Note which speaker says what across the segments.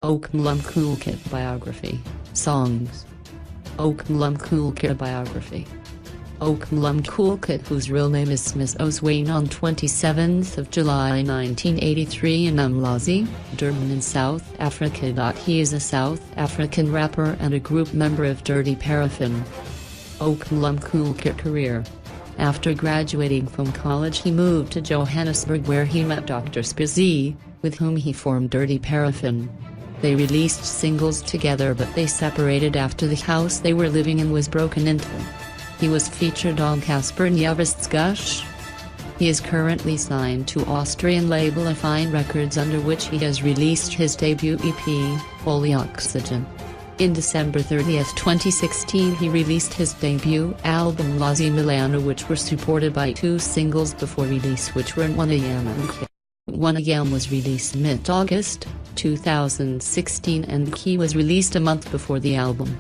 Speaker 1: Okmalumkoolkat Biography, Songs. Okmalumkoolkat Biography. Okmalumkoolkat, whose real name is Smiso Zwane, on 27th of July 1983 in Umlazi, Durban in South Africa. He is a South African rapper and a group member of Dirty Paraffin. Okmalumkoolkat career. After graduating from college, he moved to Johannesburg, where he met Dr. SUPRISE, with whom he formed Dirty Paraffin. They released singles together, but they separated after the house they were living in was broken into. He was featured on Casper Nyovest's Gush. He is currently signed to Austrian label AKHONA Records, under which he has released his debut EP, Holy Oxygen. In December 30, 2016, he released his debut album Umlazi Milano, which were supported by 2 singles before release, which were 1am and He. 1am was released mid-August 2016 and He was released a month before the album.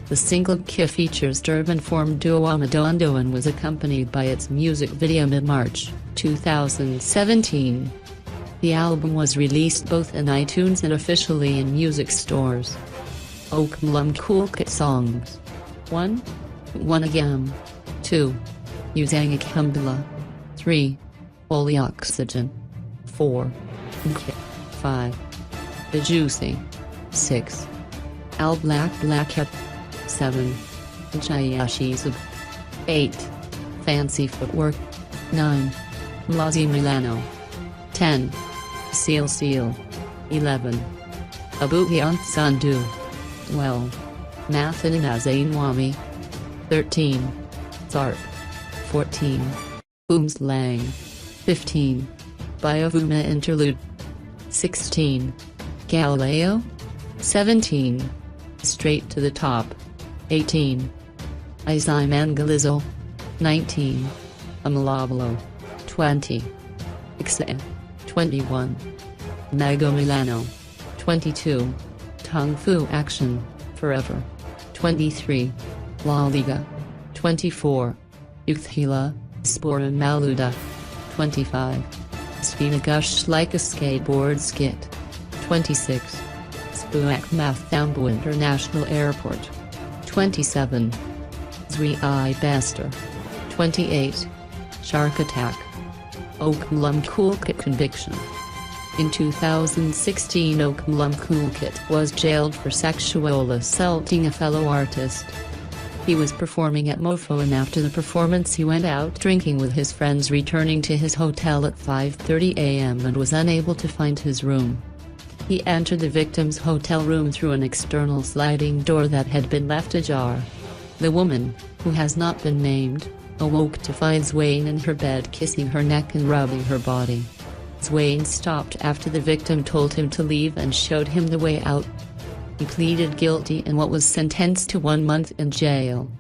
Speaker 1: The single He features Durban-formed duo Amadondo and was accompanied by its music video mid-March 2017. The album was released both in iTunes and officially in music stores. Okmalumkoolkat songs. 1. 1am. 2. Uzanga Kumbula. 3. Holy Oxygen. 4. 5. The Juicy. 6. Al Black Hat. 7. Jayashizab. 8. Fancy Footwork. 9. Umlazi Milano. 10. Seal. 11. Abuhiant Sandu. 12. Mathaninazain Wami. 13. Zarp. 14. Oomslang. 15. Biovuma Interlude. 16. Galileo. 17. Straight to the Top. 18. Izimangalizo. 19. Amalabalo. 20. Ixa. 21. Mago Milano. 22. Kung Fu Action, Forever. 23. La Liga. 24. Uthila, Spora Maluda. 25. Svina Gush Like a Skateboard Skit. 26. Spuak Mathambo International Airport. 27. Zwi Bester. 28. Shark Attack. Okmalumkoolkat Conviction. In 2016, Okmalumkoolkat was jailed for sexual assaulting a fellow artist. He was performing at Mofo, and after the performance he went out drinking with his friends, returning to his hotel at 5:30 am and was unable to find his room. He entered the victim's hotel room through an external sliding door that had been left ajar. The woman, who has not been named, awoke to find Zwane in her bed, kissing her neck and rubbing her body. Zwane stopped after the victim told him to leave and showed him the way out. He pleaded guilty and was sentenced to 1 month in jail.